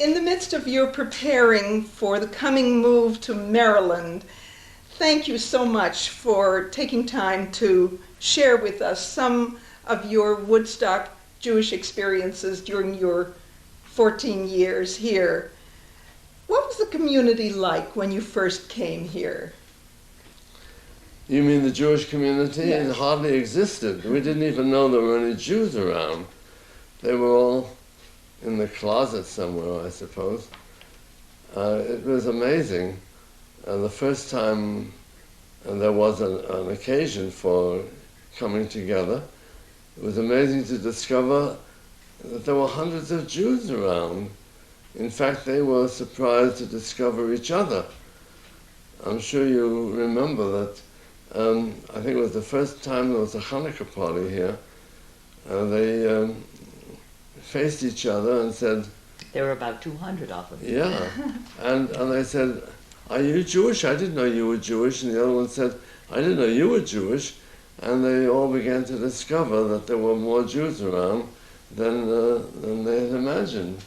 In the midst of your preparing for the coming move to Maryland, thank you so much for taking time to share with us some of your Woodstock Jewish experiences during your 14 years here. What was the community like when you first came here? You mean the Jewish community? Yes. It hardly existed. We didn't even know there were any Jews around. They were all in the closet somewhere, I suppose. It was amazing. The first time there was an occasion for coming together, it was amazing to discover that there were hundreds of Jews around. In fact, they were surprised to discover each other. I'm sure you remember that I think it was the first time there was a Hanukkah party here. They faced each other and said... There were about 200 of them. Yeah, and they said, "Are you Jewish? I didn't know you were Jewish." And the other one said, "I didn't know you were Jewish." And they all began to discover that there were more Jews around than they had imagined.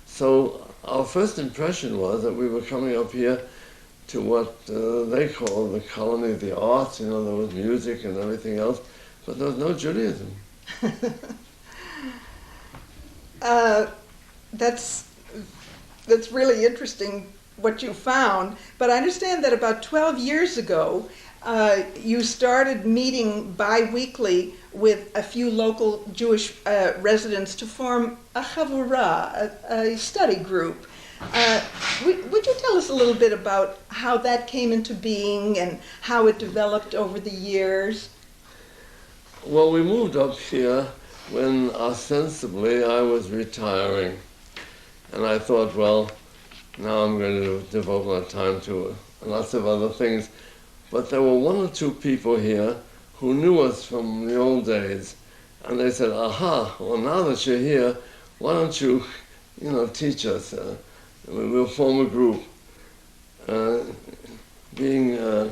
So our first impression was that we were coming up here to what they call the colony of the arts. You know, there was music and everything else, but there was no Judaism. That's really interesting what you found, but I understand that about 12 years ago you started meeting bi-weekly with a few local Jewish residents to form a chavurah, a study group. Would you tell us a little bit about how that came into being and how it developed over the years? Well, we moved up here when ostensibly I was retiring. And I thought, well, now I'm going to devote my time to lots of other things. But there were one or two people here who knew us from the old days. And they said, aha, well, now that you're here, why don't you, teach us? We'll form a group. Being a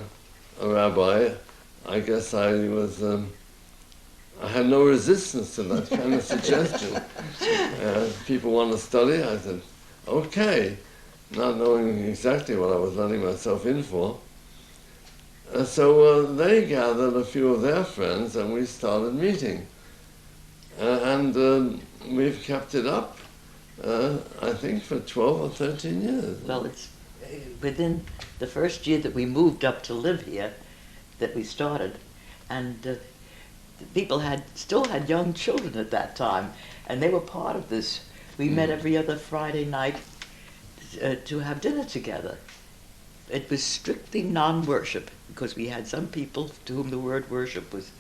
rabbi, I guess I was... I had no resistance to that kind of suggestion. People want to study, I said, okay, not knowing exactly what I was letting myself in for. So they gathered a few of their friends and we started meeting. And we've kept it up, I think, for 12 or 13 years. Well, it's within the first year that we moved up to live here that we started, and people still had young children at that time, and they were part of this. We met every other Friday night to have dinner together. It was strictly non-worship, because we had some people to whom the word worship was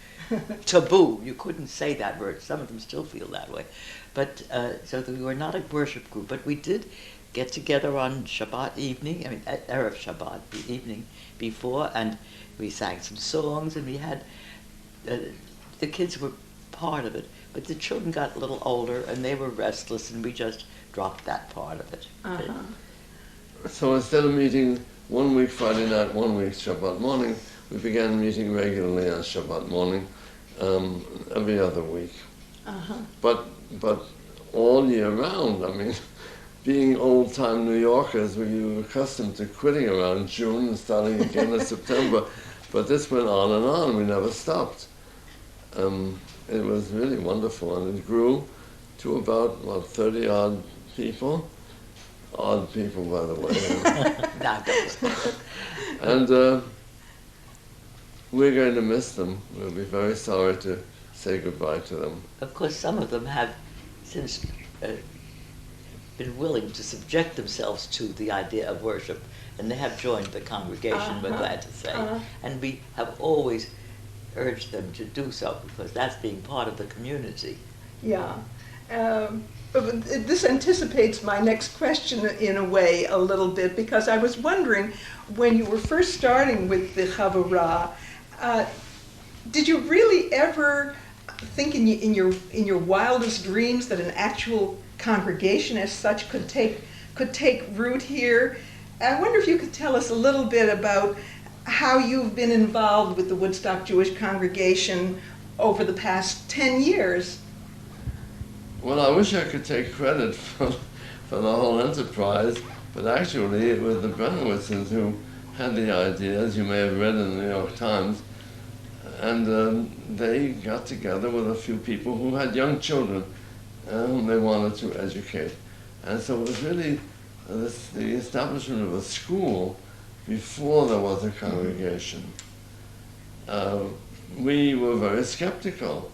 taboo. You couldn't say that word. Some of them still feel that way. But so that we were not a worship group, but we did get together on Shabbat evening, Erev Shabbat, the evening before, and we sang some songs, and we had... the kids were part of it, but the children got a little older and they were restless, and we just dropped that part of it. Uh-huh. So instead of meeting 1 week Friday night, 1 week Shabbat morning, we began meeting regularly on Shabbat morning, every other week. Uh-huh. But all year round, being old-time New Yorkers, we were accustomed to quitting around June and starting again in September, but this went on and on, we never stopped. It was really wonderful, and it grew to about, 30-odd people. Odd people, by the way. And we're going to miss them. We'll be very sorry to say goodbye to them. Of course, some of them have since been willing to subject themselves to the idea of worship, and they have joined the congregation, we're glad to say. And we have always urged them to do so, because that's being part of the community. Yeah. But this anticipates my next question in a way a little bit, because I was wondering, when you were first starting with the Chavurah, did you really ever think in your wildest dreams that an actual congregation as such could take root here? I wonder if you could tell us a little bit about how you've been involved with the Woodstock Jewish congregation over the past 10 years. Well, I wish I could take credit for the whole enterprise, but actually it was the Brenowitzes who had the idea, as you may have read in the New York Times, and they got together with a few people who had young children whom they wanted to educate. And so it was really the establishment of a school before there was a congregation. We were very skeptical.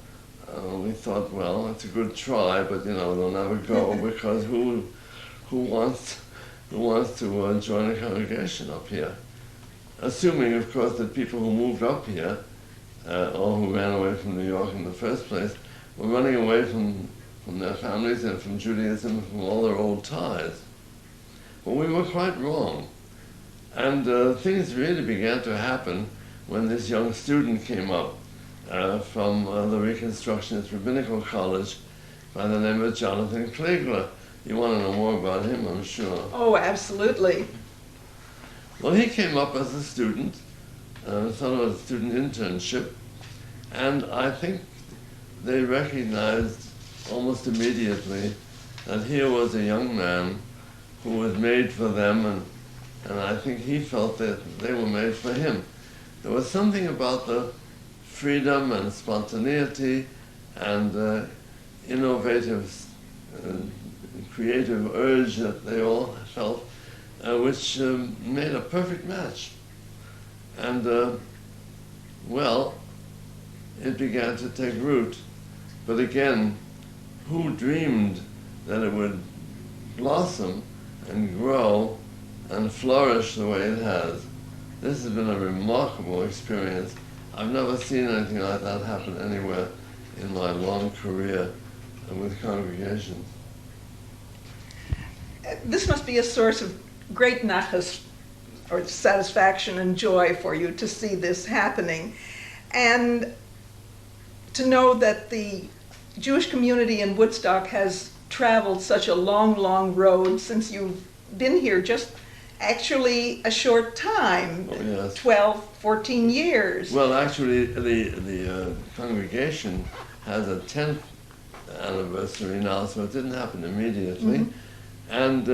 We thought, well, it's a good try, but they'll never go because who wants to join a congregation up here? Assuming, of course, that people who moved up here or who ran away from New York in the first place were running away from their families and from Judaism and from all their old ties. But we were quite wrong. And things really began to happen when this young student came up from the Reconstructionist Rabbinical College by the name of Jonathan Klegler. You want to know more about him, I'm sure. Oh, absolutely. Well, he came up as a student, sort of a student internship, and I think they recognized almost immediately that here was a young man who was made for them, and I think he felt that they were made for him. There was something about the freedom and spontaneity and innovative, creative urge that they all felt, which made a perfect match. And, well, it began to take root. But again, who dreamed that it would blossom and grow and flourish the way it has? This has been a remarkable experience. I've never seen anything like that happen anywhere in my long career with congregations. This must be a source of great nachas, or satisfaction and joy for you to see this happening. And to know that the Jewish community in Woodstock has traveled such a long, long road since you've been here, just actually a short time, Oh, yes. 12, 14 years. Well, actually, the congregation has a 10th anniversary now, so it didn't happen immediately. Mhm. And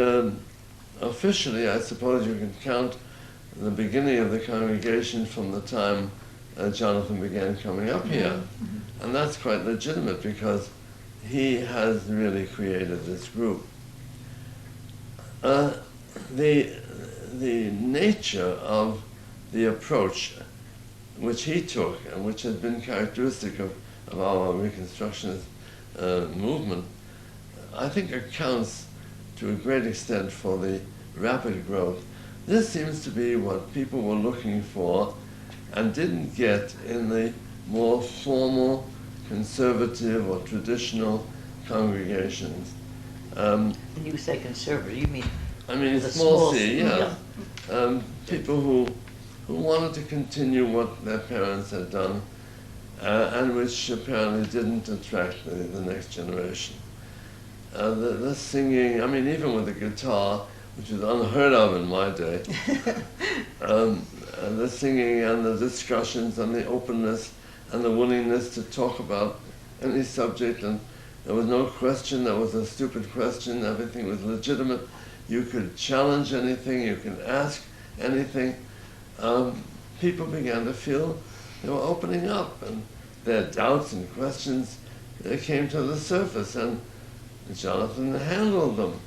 officially, I suppose you can count the beginning of the congregation from the time Jonathan began coming up here. Mm-hmm. And that's quite legitimate because he has really created this group. The nature of the approach which he took and which has been characteristic of our Reconstructionist movement, I think accounts to a great extent for the rapid growth. This seems to be what people were looking for and didn't get in the more formal, conservative or traditional congregations. When you say conservative, you mean I mean, the small c, yeah. yeah. People who wanted to continue what their parents had done and which apparently didn't attract the next generation. The singing, I mean, even with the guitar, which was unheard of in my day, the singing and the discussions and the openness and the willingness to talk about any subject, and there was no question that was a stupid question, everything was legitimate. You could challenge anything, you could ask anything. People began to feel they were opening up, and their doubts and questions, they came to the surface, and Jonathan handled them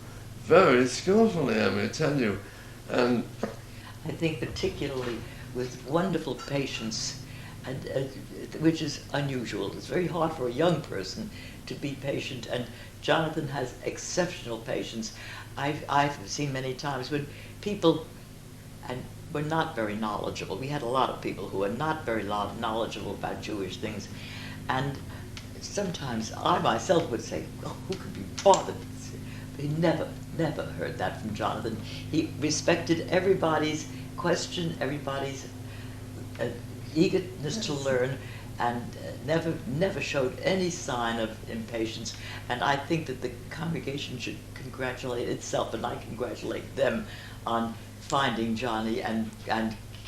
very skillfully, I may tell you. And I think particularly with wonderful patience, and which is unusual. It's very hard for a young person to be patient, and Jonathan has exceptional patience. I've seen many times when people were not very knowledgeable. We had a lot of people who were not very knowledgeable about Jewish things, and sometimes I myself would say, "Oh, who could be bothered?" But he never heard that from Jonathan. He respected everybody's question, everybody's eagerness to learn, and never showed any sign of impatience. And I think that the congregation should congratulate itself, and I congratulate them on finding Johnny and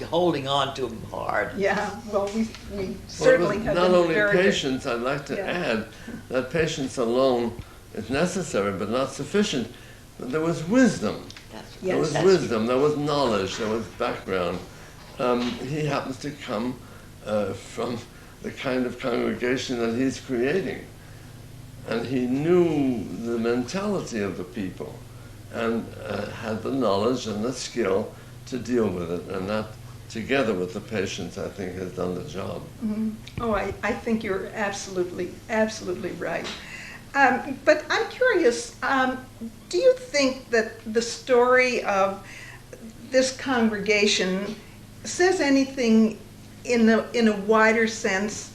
holding on to him hard. Yeah, well, we certainly have not been only very good. patience, I'd like to Yeah. add that patience alone is necessary but not sufficient. but there was wisdom. There was wisdom, there was knowledge, there was background. He happens to come from the kind of congregation that he's creating. And he knew the mentality of the people and had the knowledge and the skill to deal with it. And that, together with the patients, I think has done the job. Mm-hmm. Oh, I think you're absolutely right. But I'm curious, do you think that the story of this congregation says anything in a wider sense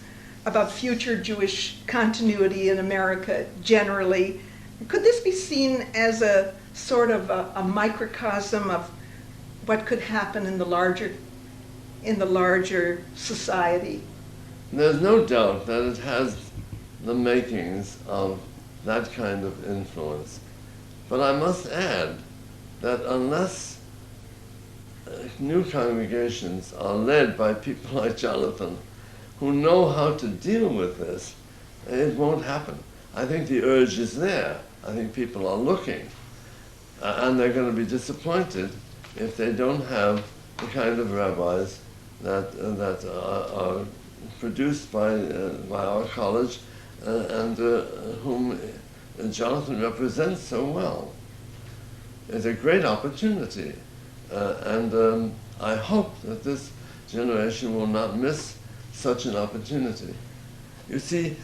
about future Jewish continuity in America generally? Could this be seen as a sort of a microcosm of what could happen in the larger society? There's no doubt that it has the makings of that kind of influence. But I must add that unless new congregations are led by people like Jonathan, who know how to deal with this, it won't happen. I think the urge is there. I think people are looking. And they're going to be disappointed if they don't have the kind of rabbis that are produced by our college and whom Jonathan represents so well. It's a great opportunity. And I hope that this generation will not miss such an opportunity. You see,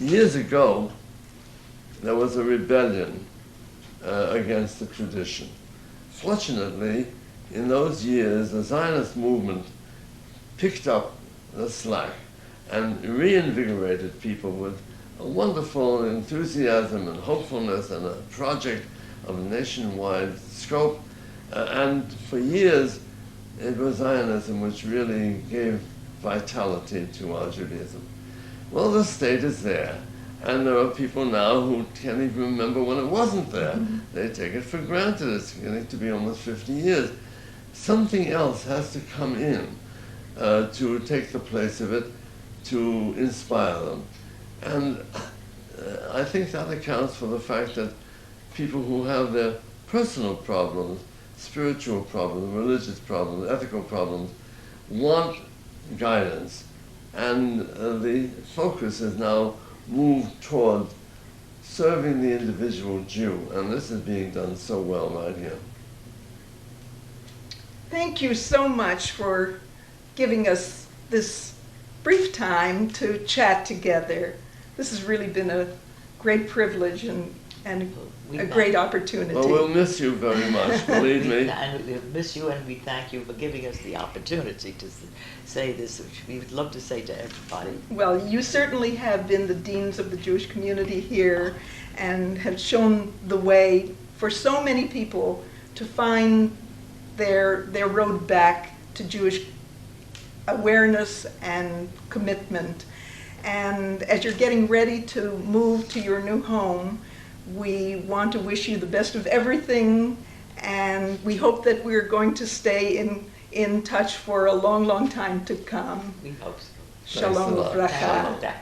years ago, there was a rebellion against the tradition. Fortunately, in those years, the Zionist movement picked up the slack and reinvigorated people with a wonderful enthusiasm and hopefulness and a project of nationwide scope. And for years, it was Zionism which really gave vitality to our Judaism. Well, the state is there, and there are people now who can't even remember when it wasn't there. Mm-hmm. They take it for granted. It's getting to be almost 50 years. Something else has to come in to take the place of it, to inspire them. And I think that accounts for the fact that people who have their personal problems, spiritual problems, religious problems, ethical problems, want guidance. And the focus is now moved toward serving the individual Jew. And this is being done so well right here. Thank you so much for giving us this brief time to chat together. This has really been a great privilege and a great opportunity. Well, we'll miss you very much, believe me. And we'll miss you, and we thank you for giving us the opportunity to say this, which we would love to say to everybody. Well, you certainly have been the deans of the Jewish community here and have shown the way for so many people to find their road back to Jewish awareness and commitment. And as you're getting ready to move to your new home, we want to wish you the best of everything, and we hope that we're going to stay in touch for a long, long time to come. We hope so. Shalom uvracha.